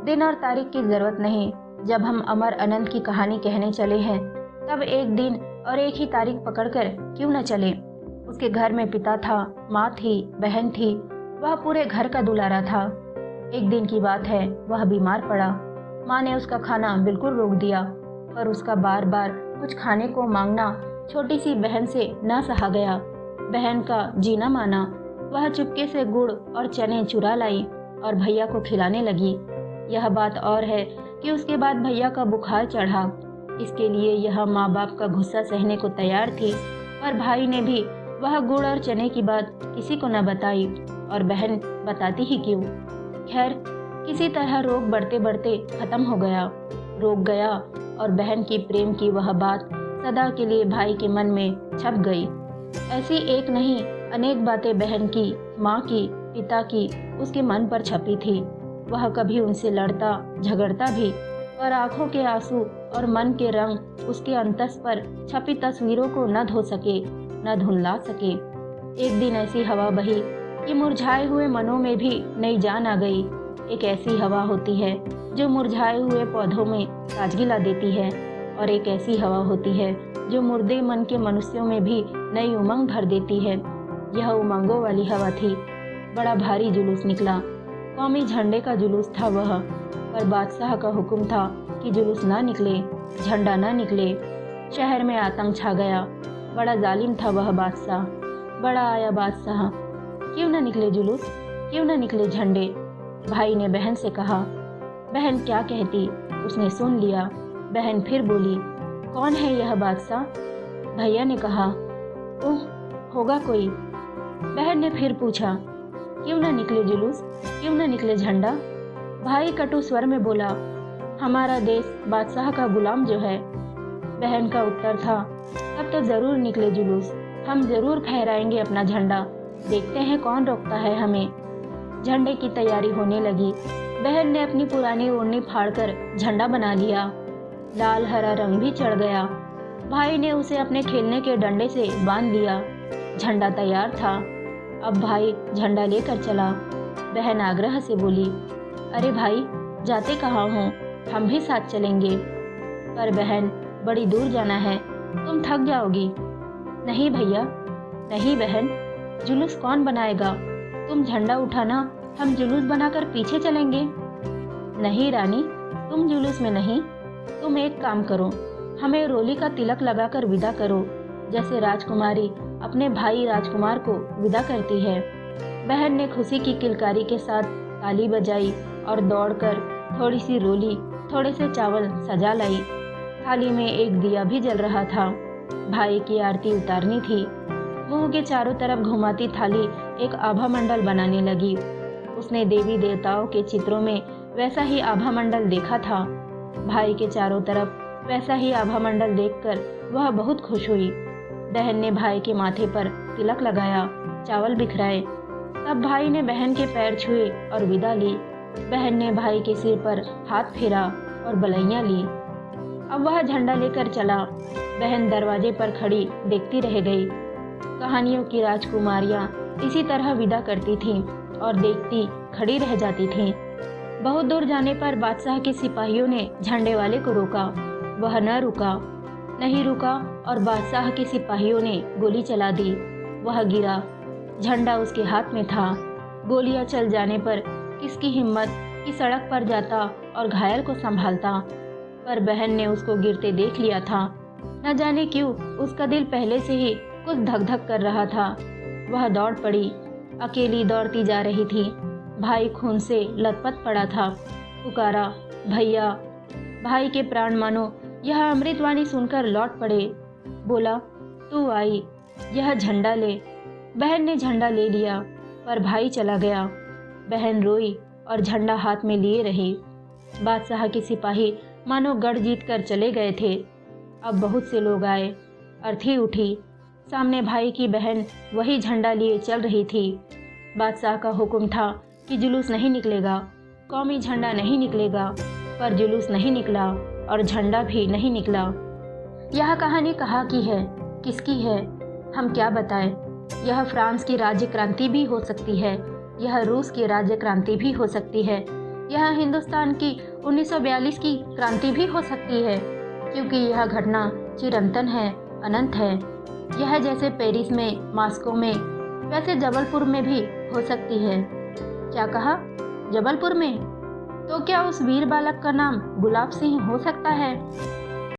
दिन और तारीख की जरूरत नहीं। जब हम अमर अनंत की कहानी कहने चले हैं तब एक दिन और एक ही तारीख पकड़कर क्यों न चले। उसके घर में पिता था, माँ थी, बहन थी, वह पूरे घर का दुलारा था। एक दिन की बात है, वह बीमार पड़ा। माँ ने उसका खाना बिल्कुल रोक दिया, पर उसका बार बार कुछ खाने को मांगना छोटी सी बहन से न सहा गया। बहन का जीना माना। वह चुपके से गुड़ और चने चुरा लाई और भैया को खिलाने लगी। यह बात और है कि उसके बाद भैया का बुखार चढ़ा। इसके लिए यह माँ बाप का गुस्सा सहने को तैयार थी, पर भाई ने भी वह गुड़ और चने की बात किसी को न बताई, और बहन बताती ही क्यों। खैर, किसी तरह रोग बढ़ते बढ़ते खत्म हो गया। रोग गया और बहन की प्रेम की वह बात सदा के लिए भाई के मन में छप गई। ऐसी एक नहीं अनेक बातें बहन की, माँ की, पिता की उसके मन पर छपी थी। वह कभी उनसे लड़ता झगड़ता भी, पर आंखों के आंसू और मन के रंग उसके अंतस पर छपी तस्वीरों को न धो सके, न धुंधला सके। एक दिन ऐसी हवा बही कि मुरझाए हुए मनों में भी नई जान आ गई। एक ऐसी हवा होती है जो मुरझाए हुए पौधों में ताजगी ला देती है, और एक ऐसी हवा होती है जो मुर्दे मन के मनुष्यों में भी नई उमंग भर देती है। यह उमंगों वाली हवा थी। बड़ा भारी जुलूस निकला। कौमी झंडे का जुलूस था वह, पर बादशाह का हुक्म था कि जुलूस ना निकले, झंडा ना निकले। शहर में आतंक छा गया। बड़ा जालिम था वह बादशाह। बड़ा आया बादशाह। क्यों न निकले जुलूस, क्यों न निकले झंडे। भाई ने बहन से कहा। बहन क्या कहती, उसने सुन लिया। बहन फिर बोली, कौन है यह बादशाह। भैया ने कहा, ओह, होगा कोई। बहन ने फिर पूछा, क्यों न निकले जुलूस, क्यों न निकले झंडा। भाई कटु स्वर में बोला, हमारा देश बादशाह का गुलाम जो है। बहन का उत्तर था, अब तो जरूर निकले जुलूस, हम जरूर फहराएंगे अपना झंडा, देखते हैं कौन रोकता है हमें। झंडे की तैयारी होने लगी। बहन ने अपनी पुरानी ओढ़नी फाड़कर झंडा बना लिया। लाल हरा रंग भी चढ़ गया। भाई ने उसे अपने खेलने के डंडे से बांध लिया। झंडा तैयार था। अब भाई झंडा लेकर चला। बहन आग्रह से बोली, अरे भाई, जाते कहाँ हो, हम भी साथ चलेंगे। पर बहन, बड़ी दूर जाना है, तुम थक जाओगी। नहीं भैया, नहीं बहन, जुलूस कौन बनाएगा, तुम झंडा उठाना, हम जुलूस बनाकर पीछे चलेंगे। नहीं रानी, तुम जुलूस में नहीं, तुम एक काम करो, हमें रोली का तिलक लगाकर विदा करो, जैसे राजकुमारी अपने भाई राजकुमार को विदा करती है। बहन ने खुशी की किलकारी के साथ ताली बजाई और दौड़कर थोड़ी सी रोली, थोड़े से चावल सजा लाई। थाली में एक दिया भी जल रहा था। भाई की आरती उतारनी थी। मुंह के चारों तरफ घुमाती थाली एक आभा मंडल बनाने लगी। उसने देवी देवताओं के चित्रों में वैसा ही आभा मंडल देखा था। भाई के चारों तरफ वैसा ही आभा मंडल देखकर वह बहुत खुश हुई। बहन ने भाई के माथे पर तिलक लगाया, चावल बिखराए। तब भाई ने बहन के पैर छुए और विदा ली। बहन ने भाई के सिर पर हाथ फेरा और बलैया ली। अब वह झंडा लेकर चला। बहन दरवाजे पर खड़ी देखती रह गई। कहानियों की राजकुमारियां इसी तरह विदा करती थीं और देखती खड़ी रह जाती थीं। बहुत दूर जाने पर बादशाह के सिपाहियों ने झंडे वाले को रोका। वह न रुका, नहीं रुका, और बादशाह के सिपाहियों ने गोली चला दी। वह गिरा। झंडा उसके हाथ में था। गोलियां चल जाने पर किसकी हिम्मत कि सड़क पर जाता और घायल को संभालता, पर बहन ने उसको गिरते देख लिया था। न जाने क्यों उसका दिल पहले से ही कुछ धक धक कर रहा था। वह दौड़ पड़ी। अकेली दौड़ती जा रही थी। भाई खून से लथपथ पड़ा था। पुकारा, भैया। भाई के प्राण मानो यह अमृतवाणी सुनकर लौट पड़े। बोला, तू आई, यह झंडा ले। बहन ने झंडा ले लिया, पर भाई चला गया। बहन रोई और झंडा हाथ में लिए रही। बादशाह के सिपाही मानो गढ़ जीत कर चले गए थे। अब बहुत से लोग आए। अर्थी उठी। सामने भाई की बहन वही झंडा लिए चल रही थी। बादशाह का हुक्म था कि जुलूस नहीं निकलेगा, कौमी झंडा नहीं निकलेगा, पर जुलूस नहीं निकला और झंडा भी नहीं निकला। यह कहानी कहाँ की है, किसकी है, हम क्या बताएं। यह फ्रांस की राज्य क्रांति भी हो सकती है, यह रूस की राज्य क्रांति भी हो सकती है, यह हिंदुस्तान की 1942 की क्रांति भी हो सकती है, क्योंकि यह घटना चिरंतन है, अनंत है। यह जैसे पेरिस में, मॉस्को में, वैसे जबलपुर में भी हो सकती है। क्या कहा? जबलपुर में? तो क्या उस वीर बालक का नाम गुलाब सिंह हो सकता है?